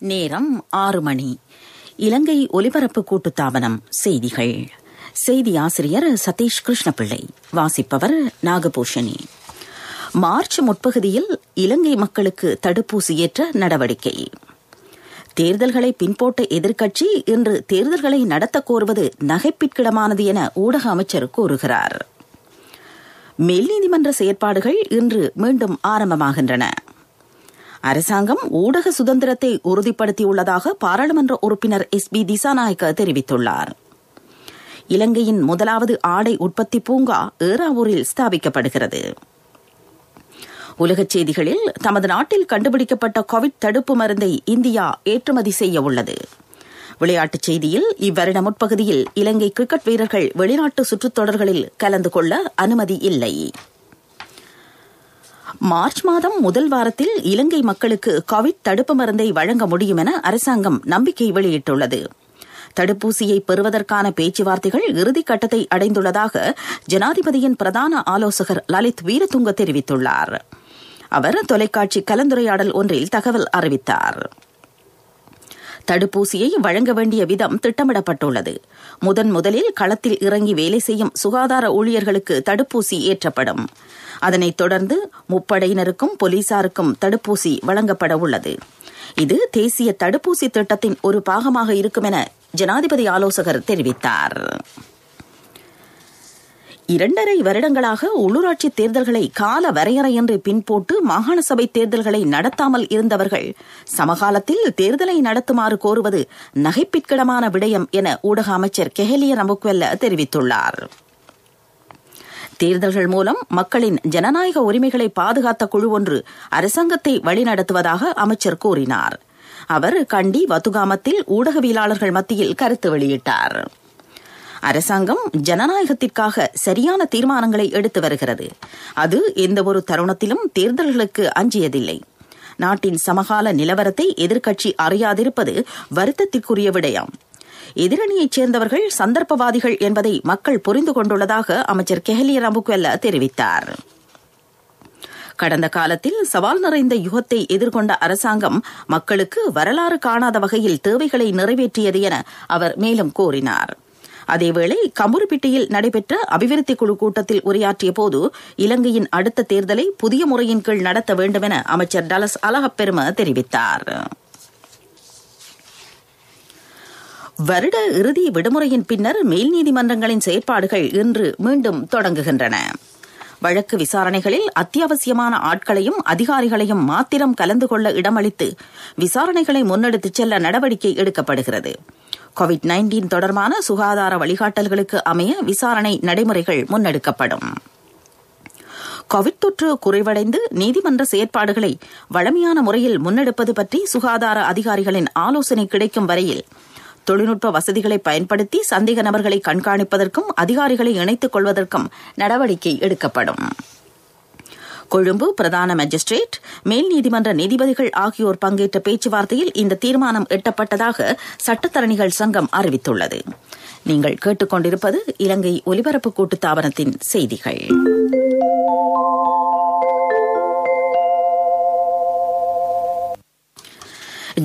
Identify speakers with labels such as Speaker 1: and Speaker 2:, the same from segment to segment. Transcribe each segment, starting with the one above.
Speaker 1: நேரம் 6 மணி. இலங்கை ஒலிபரப்பு கூட்டுத்தாபனம் செய்திகள். செய்தி ஆசிரியர் சதீஷ் கிருஷ்ணபிள்ளை. வாசிப்பவர் நாகபூஷணி. மார்ச் முற்பகுதியில் இலங்கை மக்களுக்கு தடுப்பூசி ஏற்ற நடவடிக்கை. தேர்தல்களை பின்போட்ட எதிர்க்கட்சி இன்று தேர்தல்களை நடத்த கோருவது நகைப்பிற்கிடமானது என ஊடக அமைச்சர் கூறுகிறார். மேல் நீதிமன்ற செயற்பாடுகள் இன்று மீண்டும் ஆரம்பமாகின்றன. அரசாங்கம் ஊடக சுதந்திரத்தை உறுதிப்படுத்தியுள்ளதாக பாராளுமன்ற உறுப்பினர் எஸ்.பி. திசாநாயக்க தெரிவித்துள்ளார். இலங்கையின் முதலாவது ஆடை உற்பத்தி பூங்கா ஏறாவூரில் ஸ்தாபிக்கப்படுகிறது. உலகச் செய்திகளில் தமது நாட்டில் கண்டுபிடிக்கப்பட்ட கோவிட் தடுப்பு மருந்தை இந்தியா ஏற்றுமதி செய்ய உள்ளது. விளையாட்டுச் செய்தியில் இவ்வருட முற்பகுதியில் இலங்கை கிரிக்கெட் வீரர்கள் வெளிநாட்டு சுற்றுத் தொடர்களில் கலந்து கொள்ள அனுமதி இல்லை. மார்ச் மாதம் முதல் வாரத்தில் இலங்கை மக்களுக்கு கோவிட் தடுப்பு மருந்தை வழங்க முடியும் என அரசாங்கம் நம்பிக்கை வெளியிட்டுள்ளது. தடுப்பூசியை பெறுவதற்கான பேச்சுவார்த்தைகள் இறுதிக்கட்டத்தை அடைந்துள்ளதாக ஜனாதிபதியின் பிரதான ஆலோசகர் லலித் வீரதுங்க தெரிவித்துள்ளார். அவர் தொலைக்காட்சி கலந்துரையாடல் ஒன்றில் தகவல் அறிவித்தார். தடுப்பூசியை வழங்க வேண்டிய விதம் திட்டமிடப்பட்டுள்ளது. முதலில் களத்தில் இறங்கி வேலை செய்யும் சுகாதார ஊழியர்களுக்கு தடுப்பூசி ஏற்றப்படும். அதனைத் தொடர்ந்து முப்படையினருக்கும் போலீசாருக்கும் தடுப்பூசி வழங்கப்பட உள்ளது. இது தேசிய தடுப்பூசி திட்டத்தின் ஒரு பாகமாக இருக்கும் என ஜனாதிபதி ஆலோசகர் தெரிவித்தார். 2.5 வருடங்களாக உள்ளூராட்சி தேர்தல்களை கால வரையறையின்றி பின்போட்டு மாகாண சபை தேர்தல்களை நடத்தாமல் இருந்தவர்கள் சமகாலத்தில் தேர்தலை நடத்துமாறு கோருவது நகைப்பிற்கிடமான விடயம் என ஊடக அமைச்சர் கெஹலிய ரம்புக்வெல்ல தெரிவித்துள்ளார். தேர்தல்கள் மூலம் மக்களின் ஜனநாயக உரிமைகளை பாதுகாத்த குழு ஒன்று அரசாங்கத்தை வழிநடத்துவதாக அமைச்சர் கூறினார். அவர் கண்டி வத்துகாமத்தில் ஊடகவியலாளர்கள் மத்தியில் கருத்து வெளியிட்டார். அரசாங்கம் ஜனநாயகத்திற்காக சரியான தீர்மானங்களை எடுத்து வருகிறது. அது எந்தவொரு தருணத்திலும் தேர்தல்களுக்கு அஞ்சியதில்லை. நாட்டின் சமகால நிலவரத்தை எதிர்க்கட்சி அறியாதிருப்பது வருத்தத்திற்குரிய விடயம். எதிரணியைச் சேர்ந்தவர்கள் சந்தர்ப்பவாதிகள் என்பதை மக்கள் புரிந்து கொண்டுள்ளதாக அமைச்சர் கெஹலிய ரம்புக்வெல்ல தெரிவித்தார். கடந்த காலத்தில் சவால் நிறைந்த யுகத்தை எதிர்கொண்ட அரசாங்கம் மக்களுக்கு வரலாறு காணாத வகையில் தேவைகளை நிறைவேற்றியது என அவர் மேலும் கூறினார். அதேவேளை கம்புருப்பிட்டியில் நடைபெற்ற அபிவிருத்தி குழு கூட்டத்தில் உரையாற்றிய போது இலங்கையின் அடுத்த தேர்தலை புதிய முறையின் கீழ் நடத்த வேண்டும் என அமைச்சர் டலஸ் அலஹப்பெரும தெரிவித்தார். வருட இறுதி விடுமுறையின் பின்னர் மேல் நீதிமன்றங்களின் செயற்பாடுகள் இன்று மீண்டும் தொடங்குகின்றன. வழக்கு விசாரணைகளில் அத்தியாவசியமான ஆட்களையும் அதிகாரிகளையும் மாத்திரம் கலந்து கொள்ள இடமளித்து விசாரணைகளை முன்னெடுத்துச் செல்ல நடவடிக்கை எடுக்கப்படுகிறது. கோவிட்-19 தொடர்பான சுகாதார வழிகாட்டல்களுக்கு அமைய விசாரணை நடைமுறைகள் முன்னெடுக்கப்படும். கோவிட் தொற்று குறைவடைந்து நீதிமன்ற செயற்பாடுகளை வழமையான முறையில் முன்னெடுப்பது பற்றி சுகாதார அதிகாரிகளின் ஆலோசனை கிடைக்கும் வரையில் தொழில்நுட்ப வசதிகளை பயன்படுத்தி சந்தேக நபர்களை கண்காணிப்பதற்கும் அதிகாரிகளை இணைத்துக் கொள்வதற்கும் நடவடிக்கை எடுக்கப்படும். கொழும்பு பிரதான மேஜிஸ்ட்ரேட், மேல் நீதிமன்ற நீதிபதிகள் ஆகியோர் பங்கேற்ற பேச்சுவார்த்தையில் இந்த தீர்மானம் எட்டப்பட்டதாக சட்டத்தரணிகள் சங்கம் அறிவித்துள்ளது. நீங்கள் கேட்டுக்கொண்டிருப்பது இலங்கை ஒலிபரப்பு கூட்டுத்தாபனத்தின் செய்திகள்.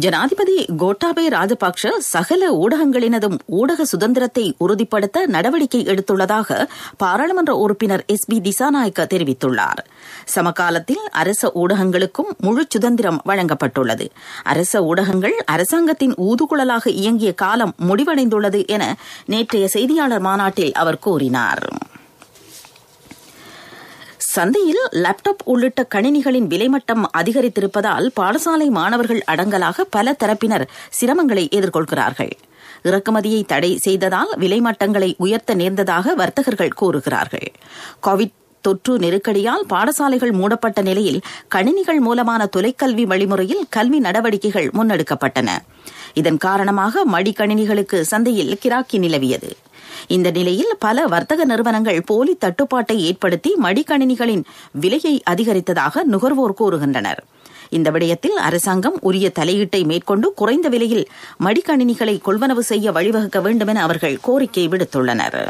Speaker 1: ஜனாதிபதி கோட்டாபே ராஜபக்ஷ சகல ஊடகங்களினதும் ஊடக சுதந்திரத்தை உறுதிப்படுத்த நடவடிக்கை எடுத்துள்ளதாக பாராளுமன்ற உறுப்பினர் எஸ்.பி. திசாநாயக்க தெரிவித்துள்ளார். சமகாலத்தில் அரச ஊடகங்களுக்கும் முழு சுதந்திரம் வழங்கப்பட்டுள்ளது. அரச ஊடகங்கள் அரசாங்கத்தின் ஊதுகுழலாக இயங்கிய காலம் முடிவடைந்துள்ளது என நேற்றைய செய்தியாளர் மாநாட்டில் அவர் கூறினார். சந்தையில் லேப்டாப் உள்ளிட்ட கணினிகளின் விலைமட்டம் அதிகரித்திருப்பதால் பாடசாலை மாணவர்கள் அடங்கலாக பல தரப்பினர் சிரமங்களை எதிர்கொள்கிறார்கள். இறக்குமதியை தடை செய்ததால் விலைமட்டங்களை உயர்த்த நேர்ந்ததாக வர்த்தகர்கள் கூறுகிறார்கள். கோவிட் தொற்று நெருக்கடியால் பாடசாலைகள் மூடப்பட்ட நிலையில் கணினிகள் மூலமான தொலைக்கல்வி வழிமுறையில் கல்வி நடவடிக்கைகள் முன்னெடுக்கப்பட்டன. இதன் காரணமாக மடிக்கணினிகளுக்கு சந்தையில் கிராக்கி நிலவியது. இந்த நிலையில் பல வர்த்தக நிறுவனங்கள் போலி தட்டுப்பாட்டை ஏற்படுத்தி மடிக்கணினிகளின் விலையை அதிகரித்ததாக நுகர்வோர் கூறுகின்றனர். இந்த விடயத்தில் அரசாங்கம் உரிய தலையீட்டை மேற்கொண்டு குறைந்த விலையில் மடிக்கணினிகளை கொள்வனவு செய்ய வழிவகுக்க வேண்டும் என அவர்கள் கோரிக்கை விடுத்துள்ளனர்.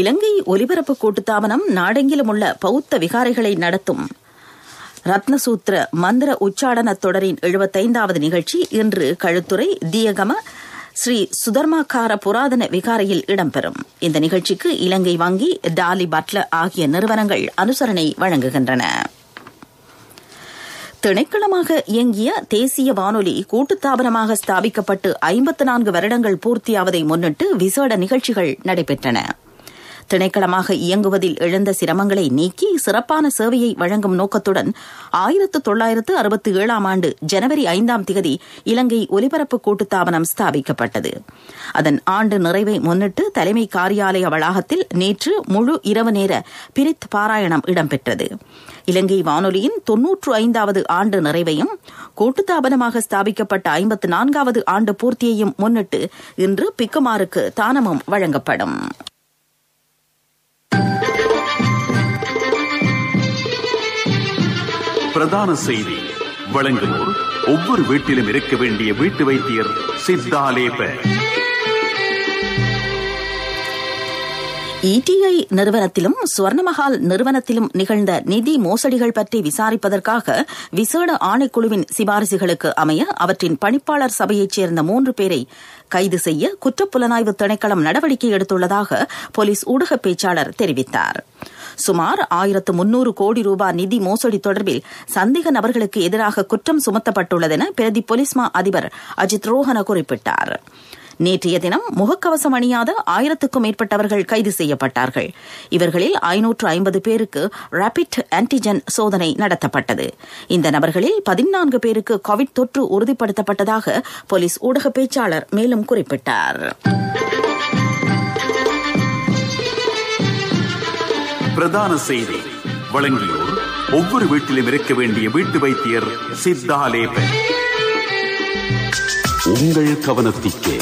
Speaker 1: இலங்கை ஒலிபரப்பு கூட்டுத்தாபனம் நாடெங்கிலும் உள்ள பௌத்த விகாரைகளை நடத்தும் ரத்னசூத்திர மந்திர உச்சாடன தொடரின் 75வது நிகழ்ச்சி இன்று களுத்துறை தியகம ஸ்ரீ சுதர்மாக்கார புராதன விகாரையில் இடம்பெறும். இந்த நிகழ்ச்சிக்கு இலங்கை வங்கி, டாலி பட்லர் ஆகிய நிறுவனங்கள் அனுசரணை வழங்குகின்றன. திணைக்களமாக இயங்கிய தேசிய வானொலி கூட்டுத்தாபனமாக ஸ்தாபிக்கப்பட்டு 54 வருடங்கள் பூர்த்தியாவதை முன்னிட்டு விசேட நிகழ்ச்சிகள் நடைபெற்றன. திணைக்களமாக இயங்குவதில் எழுந்த சிரமங்களை நீக்கி சிறப்பான சேவையை வழங்கும் நோக்கத்துடன் 1967 ஆண்டு ஜனவரி 5ஆம் தேதி இலங்கை ஒலிபரப்பு கூட்டுத்தாபனம் ஸ்தாபிக்கப்பட்டது. அதன் ஆண்டு நிறைவை முன்னிட்டு தலைமை காரியாலய வளாகத்தில் நேற்று முழு இரவு நேர பிரித் பாராயணம் இடம்பெற்றது. இலங்கை வானொலியின் 95வது ஆண்டு நிறைவையும் கூட்டுத்தாபனமாக ஸ்தாபிக்கப்பட்ட 54வது ஆண்டு பூர்த்தியையும் முன்னிட்டு இன்று பிக்குமாருக்கு தானமும் வழங்கப்படும்.
Speaker 2: பிரதான செய்தி வழங்குவோர் ஒவ்வொரு வீட்டிலும் இருக்க வேண்டிய வீட்டு வைத்தியர் சித்தாலேப.
Speaker 1: இடிஐ நிறுவனத்திலும் சுவர்ணமஹால் நிறுவனத்திலும் நிகழ்ந்த நிதி மோசடிகள் பற்றி விசாரிப்பதற்காக விசேட ஆணைக்குழுவின் சிபாரிசுகளுக்கு அமைய அவற்றின் பணிப்பாளர் சபையைச் சேர்ந்த 3 பேரை கைது செய்ய குற்றப்புலனாய்வு திணைக்களம் நடவடிக்கை எடுத்துள்ளதாக போலீஸ் ஊடக பேச்சாளர் தெரிவித்தார். சுமார் 1300 கோடி ரூபாய் நிதி மோசடி தொடர்பில் சந்தேக நபர்களுக்கு எதிராக குற்றம் சுமத்தப்பட்டுள்ளதென பிரதி போலீஸ் மா அதிபர் அஜித் ரோஹன குறிப்பிட்டார். நேற்றைய தினம் முகக்கவசம் அணியாத 1000க்கும் மேற்பட்டவர்கள் கைது செய்யப்பட்டார்கள். இவர்களில் 550 பேருக்கு ரேபிட் ஆன்டிஜென் சோதனை நடத்தப்பட்டது. இந்த நபர்களில் 14 பேருக்கு கோவிட் தொற்று உறுதிப்படுத்தப்பட்டதாக போலீஸ் ஊடக பேச்சாளர் மேலும் குறிப்பிட்டார்.
Speaker 2: பிரதான செய்தி வழங்கியோர் ஒவ்வொரு வீட்டிலும் இருக்க வேண்டிய வீட்டு வைத்தியர் சித்தாலேப. உங்கள் கவனத்திற்கு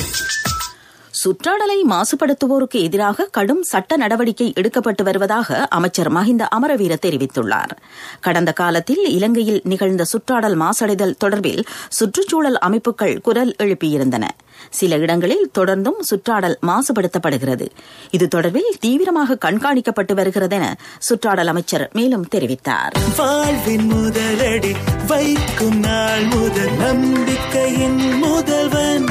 Speaker 1: சுற்றாடலை மாசுபடுத்துவோருக்கு எதிராக கடும் சட்ட நடவடிக்கை எடுக்கப்பட்டு வருவதாக அமைச்சர் மஹிந்த அமரவீர தெரிவித்துள்ளார். கடந்த காலத்தில் இலங்கையில் நிகழ்ந்த சுற்றாடல் மாசடைதல் தொடர்பில் சுற்றுச்சூழல் அமைப்புகள் குரல் எழுப்பியிருந்தன. சில இடங்களில் தொடர்ந்தும் சுற்றாடல் மாசுபடுத்தப்படுகிறது. இது தொடர்பில் தீவிரமாக கண்காணிக்கப்பட்டு வருகிறது என சுற்றாடல் அமைச்சர் மேலும் தெரிவித்தார்.
Speaker 3: வாழ்வின் முதலடி வைக்கும் நாள் முதல் நம்பிக்கையின் முதல்வன்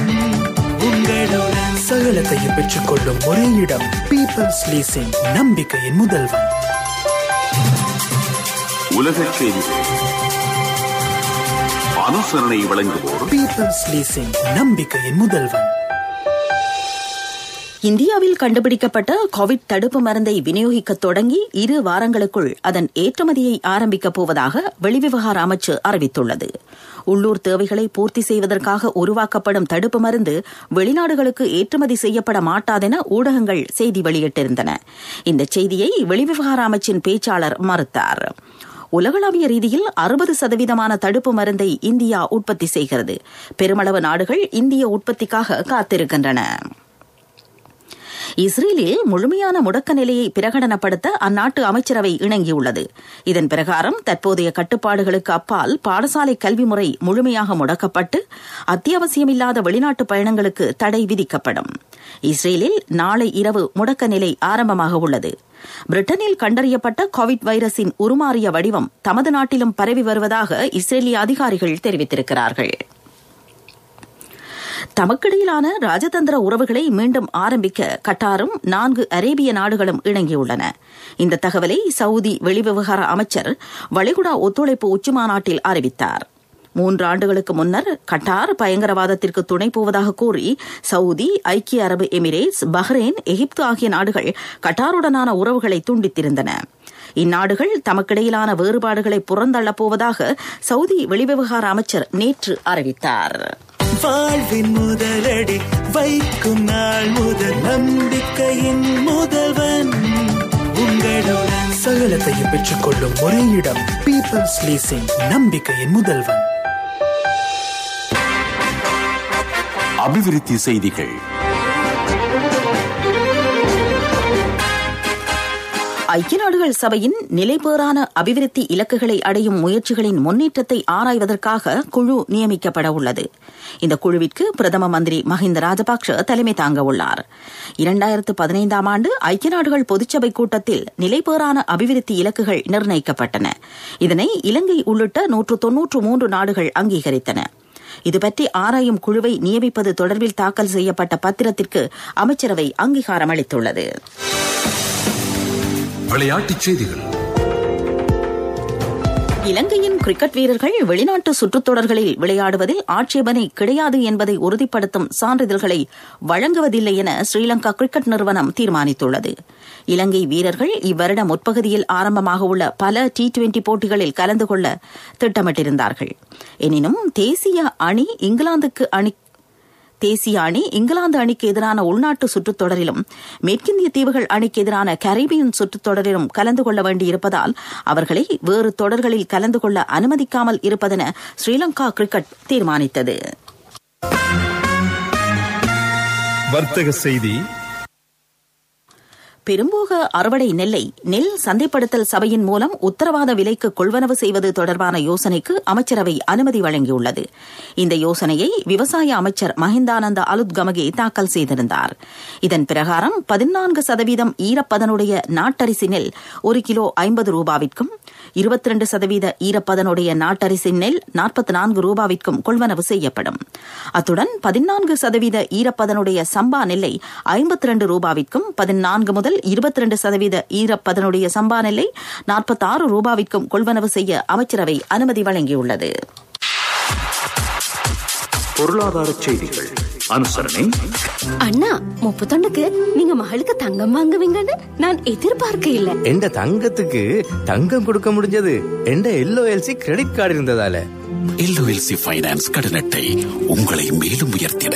Speaker 3: உங்களுடன் சகலத்தையும் பெற்றுக் கொள்ளும் ஒரே இடம் பீப்பிள்ஸ் லீசிங், நம்பிக்கையின் முதல்வன்.
Speaker 2: உலகச் செய்திகள் அனுசரணை வழங்குவோர்
Speaker 3: பீப்பிள்ஸ் லீசிங், நம்பிக்கையின் முதல்வன்.
Speaker 1: இந்தியாவில் கண்டுபிடிக்கப்பட்ட கோவிட் தடுப்பு மருந்தை விநியோகிக்க தொடங்கி 2 வாரங்களுக்குள் அதன் ஏற்றுமதியை ஆரம்பிக்கப் போவதாக வெளிவிவகார அமைச்சு அறிவித்துள்ளது. உள்ளூர் தேவைகளை பூர்த்தி செய்வதற்காக உருவாக்கப்படும் தடுப்பு மருந்து வெளிநாடுகளுக்கு ஏற்றுமதி செய்யப்பட மாட்டாதென ஊடகங்கள் செய்தி வெளியிட்டிருந்தன. இந்த செய்தியை வெளிவிவகார அமைச்சின் பேச்சாளர் மறுத்தார். உலகளாவிய ரீதியில் 60% தடுப்பு மருந்தை இந்தியா உற்பத்தி செய்கிறது. பெருமளவு நாடுகள் இந்திய உற்பத்திக்காக காத்திருக்கின்றன. இஸ்ரேலில் முழுமையான முடக்க நிலையை பிரகடனப்படுத்த அந்நாட்டு அமைச்சரவை இணங்கியுள்ளது. இதன் பிரகாரம் தற்போதைய கட்டுப்பாடுகளுக்கு அப்பால் பாடசாலை கல்வி முறை முழுமையாக முடக்கப்பட்டு அத்தியாவசியமில்லாத வெளிநாட்டு பயணங்களுக்கு தடை விதிக்கப்படும். இஸ்ரேலில் நாளை இரவு முடக்க நிலை ஆரம்பமாக உள்ளது. பிரிட்டனில் கண்டறியப்பட்ட கோவிட் வைரஸின் உருமாறிய வடிவம் தமது நாட்டிலும் பரவி வருவதாக இஸ்ரேலிய அதிகாரிகள் தெரிவித்திருக்கிறார்கள். தமக்கிடையிலான ராஜதந்திர உறவுகளை மீண்டும் ஆரம்பிக்க கட்டாரும் 4 அரேபிய நாடுகளும் இணங்கியுள்ளன. இந்த தகவலை சவுதி வெளிவிவகார அமைச்சர் வளைகுடா ஒத்துழைப்பு உச்சிமாநாட்டில் அறிவித்தார். 3 ஆண்டுகளுக்கு முன்னர் கட்டார் பயங்கரவாதத்திற்கு துணை போவதாக கூறி சவுதி, ஐக்கிய அரபு எமிரேட்ஸ், பஹ்ரைன், எகிப்து ஆகிய நாடுகள் கட்டாருடனான உறவுகளை துண்டித்திருந்தன. இந்நாடுகள் தமக்கிடையிலான வேறுபாடுகளை புறந்தள்ளப் போவதாக சவுதி வெளிவிவகார அமைச்சர் நேற்று அறிவித்தார்.
Speaker 3: வாழ்வின் முதலடி வைக்கும் நாள் முதல் நம்பிக்கையின் முதல்வன் உங்களுடன் சகலத்தையும் பெற்றுக் கொள்ளும் ஒரே இடம் பீப்பிள்ஸ் லீசிங், நம்பிக்கையின் முதல்வன்.
Speaker 2: அபிவிருத்தி செய்திகள்.
Speaker 1: ஐக்கிய நாடுகள் சபையின் நிலைபேறான அபிவிருத்தி இலக்குகளை அடையும் முயற்சிகளின் முன்னேற்றத்தை ஆராய்வதற்காக குழு நியமிக்கப்பட உள்ளது. இந்த குழுவிற்கு பிரதம மந்திரி மஹிந்த ராஜபக்ஷ தலைமை தாங்க உள்ளார். 2015 ஆண்டு ஐக்கிய நாடுகள் பொதுச்சபை கூட்டத்தில் நிலைபேறான அபிவிருத்தி இலக்குகள் நிர்ணயிக்கப்பட்டன. இதனை இலங்கை உள்ளிட்ட 193 நாடுகள் அங்கீகரித்தன. இதுபற்றி ஆராயும் குழுவை நியமிப்பது தொடர்பில் தாக்கல் செய்யப்பட்ட பத்திரத்திற்கு அமைச்சரவை அங்கீகாரம் அளித்துள்ளது.
Speaker 4: விளையாட்டுச் செய்திகள்.
Speaker 1: இலங்கையின் கிரிக்கெட் வீரர்கள் வெளிநாட்டு சுற்றுத் தொடர்களில் விளையாடுவதில் ஆட்சேபனை கிடையாது என்பதை உறுதிப்படுத்தும் சான்றிதழ்களை வழங்குவதில்லை என ஸ்ரீலங்கா கிரிக்கெட் நிறுவனம் தீர்மானித்துள்ளது. இலங்கை வீரர்கள் இவ்வருட முற்பகுதியில் ஆரம்பமாக உள்ள பல T20 போட்டிகளில் கலந்து கொள்ள திட்டமிட்டிருந்தார்கள். எனினும் தேசிய அணி இங்கிலாந்து அணிக்கு எதிரான உள்நாட்டு சுற்றுத் தொடரிலும் மேற்கிந்திய தீவுகள் அணிக்கு எதிரான கரீபியன் சுற்றுத் தொடரிலும் கலந்து கொள்ள வேண்டியிருப்பதால் அவர்களை வேறு தொடர்களில் கலந்து கொள்ள அனுமதிக்காமல் இருப்பதென ஸ்ரீலங்கா கிரிக்கெட் தீர்மானித்தது.
Speaker 4: வர்த்தக செய்தி.
Speaker 1: பெரும்போக அறுவடை நெல் சந்தைப்படுத்தல் சபையின் மூலம் உத்தரவாத விலைக்கு கொள்வனவு செய்வது தொடர்பான யோசனைக்கு அமைச்சரவை அனுமதி வழங்கியுள்ளது. இந்த யோசனையை விவசாய அமைச்சர் மஹிந்தானந்த அலுத்கமகே தாக்கல் செய்திருந்தார். இதன் பிரகாரம் 14% ஈரப்பதனுடைய நாட்டரிசி நெல் 1 கிலோ 50 ரூபாவிற்கும் 22% ஈரப்பதனுடைய நாட்டரிசி நெல் 44 ரூபாவிற்கும் கொள்வனவு செய்யப்படும். அத்துடன் 14% ஈரப்பதனுடைய சம்பா நெல்லை 52 ரூபாவிற்கும் 14 முதல் 22% ஈரப்பதனுடைய சம்பா நெல்லை 46 ரூபாவிற்கும் கொள்வனவு செய்ய அமைச்சரவை அனுமதி வழங்கியுள்ளது.
Speaker 2: பொருளாதார செய்திகள். அனுசரணை.
Speaker 5: அண்ணா 31க்கு நீங்க மகளுக்கு தங்கம் வாங்குவீங்கன்னு நான் எதிர்பார்க்க இல்ல.
Speaker 6: எந்த தங்கத்துக்கு தங்கம் கொடுக்க முடிஞ்சது எந்த LOLC கிரெடிட் கார்டு இருந்ததால.
Speaker 7: LOLC ஃபைனான்ஸ் கடன் அட்டை உங்களை மேலும் உயர்த்திட.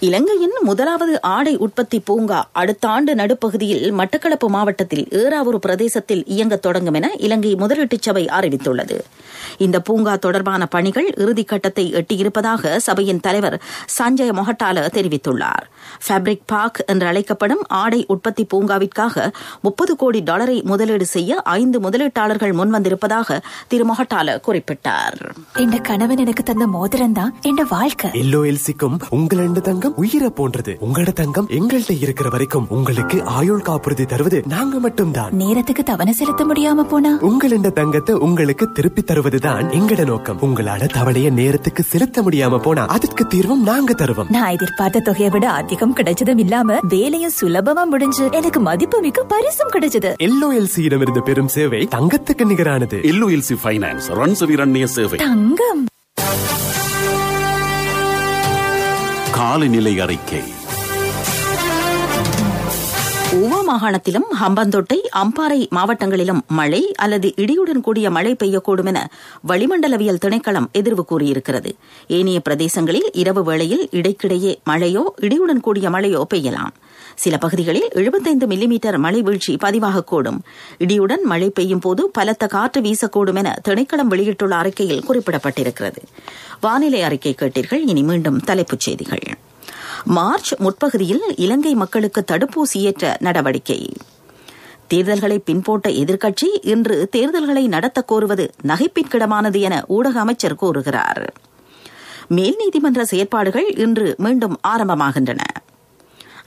Speaker 1: இலங்கையின் முதலாவது ஆடை உற்பத்தி பூங்கா அடுத்த ஆண்டு நடுப்பகுதியில் மட்டக்களப்பு மாவட்டத்தில் ஏறாவூர் பிரதேசத்தில் இயங்கத் தொடங்கும் என இலங்கை முதலீட்டுச் சபை அறிவித்துள்ளது. இந்த பூங்கா தொடர்பான பணிகள் இறுதிக்கட்டத்தை எட்டியிருப்பதாக சபையின் தலைவர் சஞ்சய் மொஹட்டால தெரிவித்துள்ளார். ஃபேப்ரிக் பார்க் என்று அழைக்கப்படும் ஆடை உற்பத்தி பூங்காவிற்காக $30 கோடி முதலீடு செய்ய 5 முதலீட்டாளர்கள் முன்வந்திருப்பதாக திரு மொஹட்டால குறிப்பிட்டார்.
Speaker 8: என் கணவன் எனக்கு தந்த மோதிரம் தான் என் வாழ்க்கை.
Speaker 9: LOLCக்கும் உங்களோட தங்கம் உயிரை போன்றது. உங்களோட தங்கம் எங்கள்கிட்ட இருக்கிற வரைக்கும் உங்களுக்கு ஆயுள் காப்புறுதி தருவது நாங்க மட்டும்தான்.
Speaker 8: நேரத்துக்கு தவணை செலுத்த முடியாம போனா
Speaker 9: உங்களோட தங்கத்தை உங்களுக்கு திருப்பி தருவதுதான் எங்கட நோக்கம். உங்களால தவணையை நேரத்துக்கு செலுத்த முடியாம போனா அதற்கு தீர்வும் நாங்க தருவோம்.
Speaker 8: நான் எதிர்பார்த்த தொகையை விட அதிகம் கிடைச்சதும் இல்லாம வேலையும் சுலபமா முடிஞ்சு எனக்கு மதிப்புமிக்க பரிசும் கிடைச்சது.
Speaker 9: LOLCயிடமிருந்து பெறும் சேவை தங்கத்துக்கு நிகரானது.
Speaker 7: LOLC ஃபைனான்ஸ் ரன்சவிரண்ய சேவை.
Speaker 8: தங்கம்.
Speaker 2: காலநிலை அறிக்கை.
Speaker 1: ஊவா மாகாணத்திலும் ஹம்பந்தோட்டை, அம்பாறை மாவட்டங்களிலும் மழை அல்லது இடியுடன் கூடிய மழை பெய்யக்கூடும் என வளிமண்டலவியல் திணைக்களம் எதிர்வு கூறியிருக்கிறது. ஏனைய பிரதேசங்களில் இரவு வேளையில் இடைக்கிடையே மழையோ இடியுடன் கூடிய மழையோ பெய்யலாம். சில பகுதிகளில் 75 மில்லிமீட்டர் மழை வீழ்ச்சி பதிவாகக்கூடும். இடியுடன் மழை பெய்யும் போது பலத்த காற்று வீசக்கூடும் என திணைக்களம் வெளியிட்டுள்ள அறிக்கையில் குறிப்பிடப்பட்டிருக்கிறது. வானிலை அறிக்கை கேட்டீர்கள். இனி மீண்டும் தலைப்புச் செய்திகள். மார்ச் முற்பகுதியில் இலங்கை மக்களுக்கு தடுப்பூசி ஏற்ற நடவடிக்கை. தேர்தல்களை பின்போட்ட எதிர்க்கட்சி இன்று தேர்தல்களை நடத்த கோருவது நகைப்பிற்கிடமானது என ஊடக அமைச்சர் கூறுகிறார். மேல் நீதிமன்ற செயற்பாடுகள் இன்று மீண்டும் ஆரம்பமாகின்றன.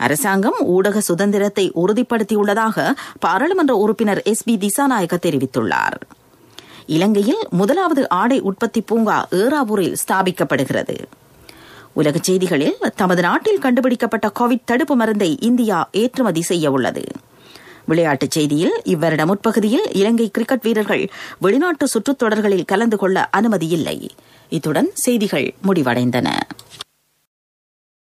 Speaker 1: அரசாங்கம் ஊடக சுதந்திரத்தை உறுதிப்படுத்தியுள்ளதாக பாராளுமன்ற உறுப்பினர் SB திசாநாயக்க தெரிவித்துள்ளார். இலங்கையில் முதலாவது ஆடை உற்பத்தி பூங்கா ஏறாவூரில் ஸ்தாபிக்கப்படுகிறது. உலகச் செய்திகளில் தமது நாட்டில் கண்டுபிடிக்கப்பட்ட கோவிட் தடுப்பு மருந்தை இந்தியா ஏற்றுமதி செய்ய உள்ளது. விளையாட்டுச் செய்தியில் இவ்வருட முற்பகுதியில் இலங்கை கிரிக்கெட் வீரர்கள் வெளிநாட்டு சுற்றுத் தொடர்களில் கலந்து கொள்ள அனுமதியில்லை. இத்துடன் செய்திகள் முடிவடைந்தன.